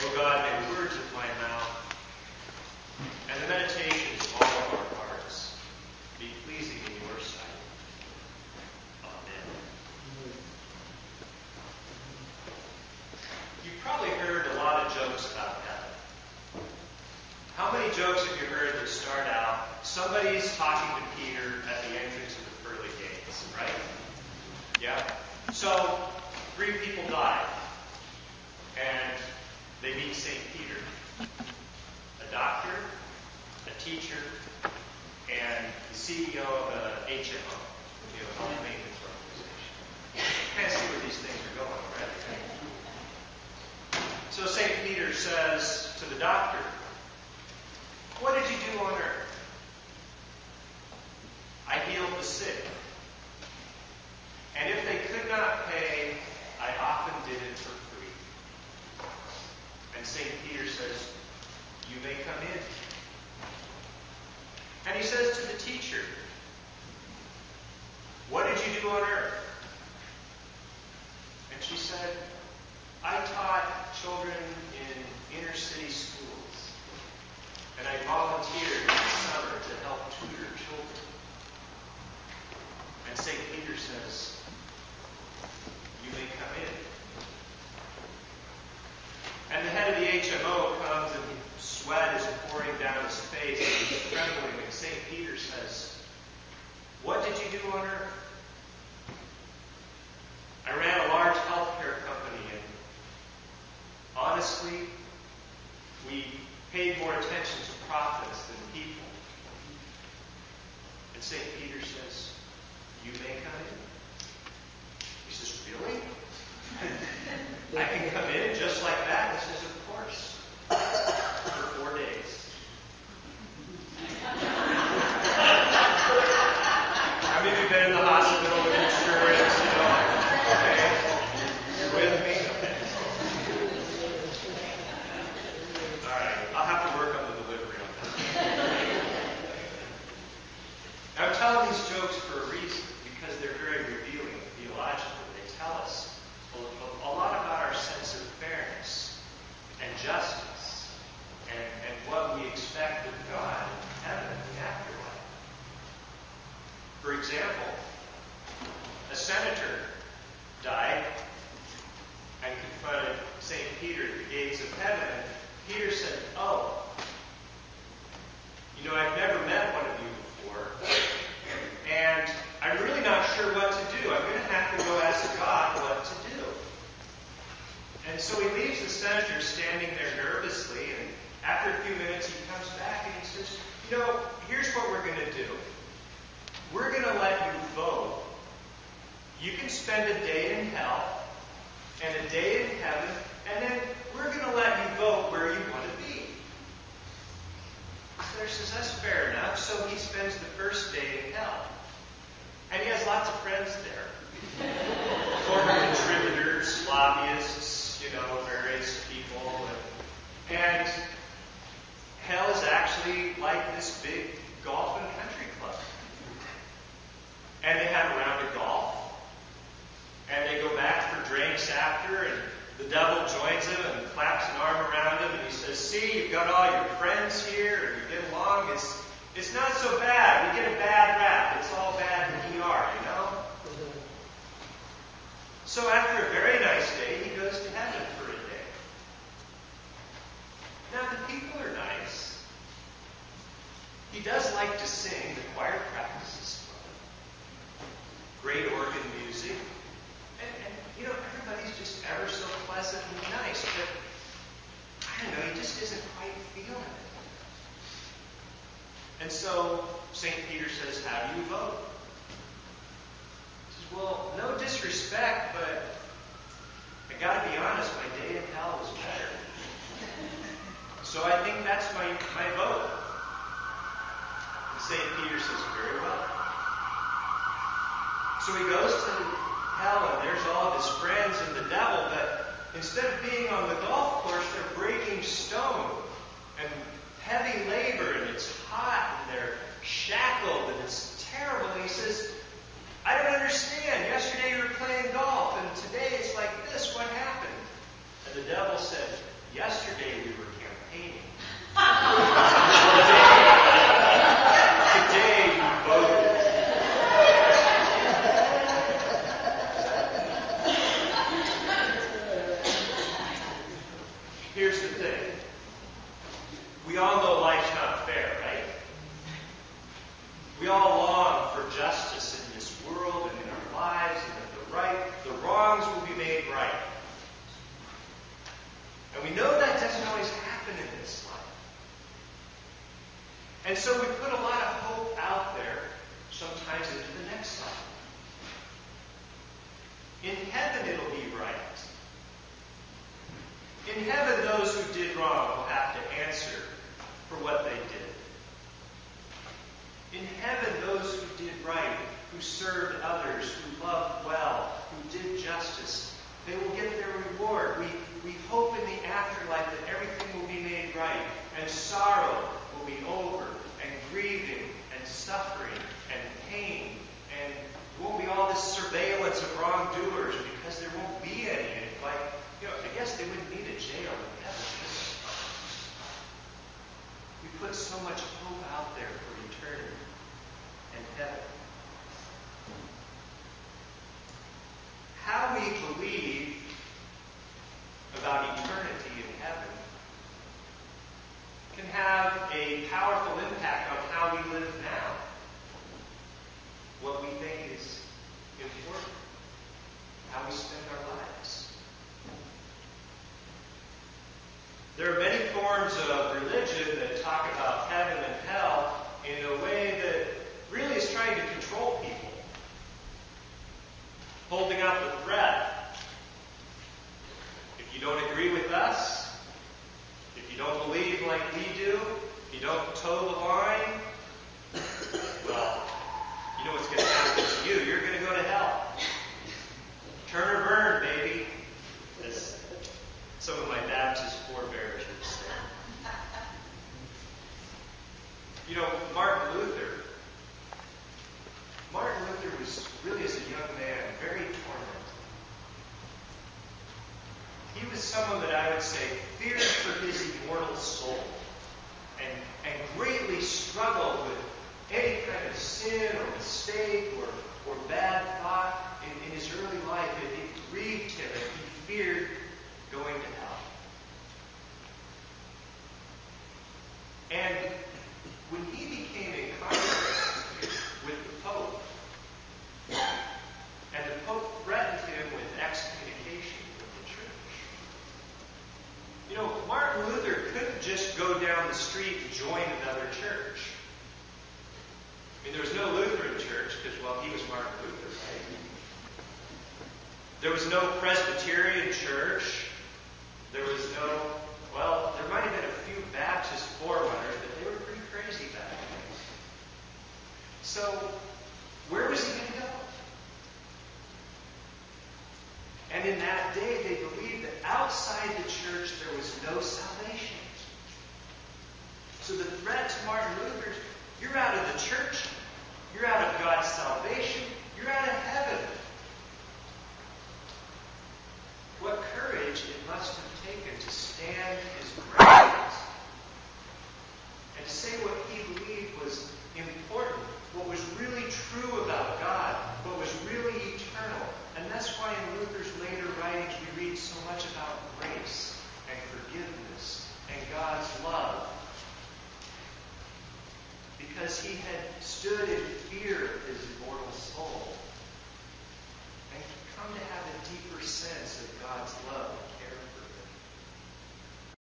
O God, may the words of my mouth and the meditations of all of our hearts be pleasing in your sight. Amen. You've probably heard a lot of jokes about heaven. How many jokes have you heard that start out, somebody's talking to Peter at the entrance of the pearly gates, right? Yeah? So, 3 people die, and they meet St. Peter, a doctor, a teacher, and the CEO of an HMO, a home maintenance organization. Kind of see where these things are going, right? So St. Peter says to the doctor, "What did you do on earth?" "I healed the sick. And if they could not pay, I often did it for free." And St. Peter says, "You may come in." And he says to the teacher, "What did you do on earth?" And she said, "I taught children in inner city schools. And I volunteered in the summer to help tutor children." And St. Peter says, "You may come in." And the head of the HMO comes and sweat is pouring down his face and he's trembling. And St. Peter says, "What did you do on earth?" "I ran a large healthcare company, and honestly, we paid more attention to profits than people." And St. Peter says, "You may come in." He says, "Really? I can come in just like that?" He says, "Of course. For 4 days." How many of you have been in the hospital with insurance? Okay. You're with me? Okay. All right. I'll have to work on the delivery on that. I'm telling these jokes for a reason, because they're very revealing theologically. They tell us a lot about our sense of fairness and justice and what we expect of God in heaven and the afterlife. For example, a senator died and confronted St. Peter at the gates of heaven. Peter said, "Oh, I've never met one of you before, and I'm really not sure what to do. I'm going to have to go ask God what to do." And so he leaves the senator standing there nervously, and after a few minutes he comes back and he says, "Here's what we're going to do. We're going to let you vote. You can spend a day in hell and a day in heaven, and then we're going to let you vote where you want to be." The senator says, "That's fair enough." So he spends the first day in hell. And he has lots of friends there. Former contributors, lobbyists, various people. And hell is actually like this big golf and country club. And they have a round of golf. And they go back for drinks after, and the devil joins him and claps an arm around him, and he says, "See, you've got all your friends here, and you get along. It's not so bad. We get a bad rap. It's all bad in PR, So after a very nice day, he goes to heaven for a day. Now, the people are nice. He does like to sing. The choir practice is fun. Great organ music. And everybody's just ever so pleasant and nice. But, I don't know, he just isn't quite feeling it. And so, St. Peter says, "How do you vote?" He says, "Well, no disrespect, but I got to be honest, my day in hell was better. So I think that's my vote." And St. Peter says, "Very well." So he goes to hell, and there's all of his friends and the devil, but instead of being on the golf course, they're breaking stone and heavy labor, and it's hot, and they're shackled, and it's terrible. And he says, "I don't understand. Yesterday you were playing golf, and today it's like this. What happened?" And the devil said, yesterday we were campaigning. Today you voted. Here's the thing. We all know life's not fair, right? We all long for justice in this world and in our lives, and that the wrongs will be made right. And we know that doesn't always happen in this life. And so we put a lot of hope out there, sometimes into the next life. In heaven it'll be right. In heaven those who did wrong will have to answer for what they did. In heaven those who did right, who served others, who loved well, who did justice, they will get their reward. We hope in the afterlife that everything will be made right, and sorrow will be over, and grieving, and suffering, and pain, and there won't be all this surveillance of wrongdoers because there won't be any. I guess they wouldn't need a jail in heaven. We put so much hope out there for eternity and heaven. How we believe about eternity in heaven can have a powerful impact on how we live now. What we think is important. How we spend our lives. There are many forms of religion that talk about heaven and hell in a way that really is trying to control people. Holding out the threat. If you don't agree with us, if you don't believe like we do, if you don't toe the line, well, you know what's going to happen to you. You're going to go to hell. Turn or burn, baby. As some of my Baptist forebears would say. Martin Luther was really, as a young man, very tormented. He was someone that I would say feared for his immortal soul and greatly struggled with any kind of sin or mistake or bad thought in his early life. It grieved him and he feared going to hell. And when he became in contact with the Pope, and the Pope threatened him with excommunication from the church. Martin Luther couldn't just go down the street and join another church. There was no Lutheran church because, he was Martin Luther, right? There was no Presbyterian church. There was no, there might have been a few Baptist forerunners, but they were pretty crazy back then. So, where was he going to go? And in that day, they believed that outside the church there was no salvation. So the threat to Martin Luther, you're out of the church, you're out of God's salvation, you're out of heaven. What courage it must have taken to stand his ground and to say what he believed was important, what was really true about God, what was really eternal. And that's why in Luther's later writings we read so much about grace and forgiveness and God's love. Because he had stood in fear of his immortal soul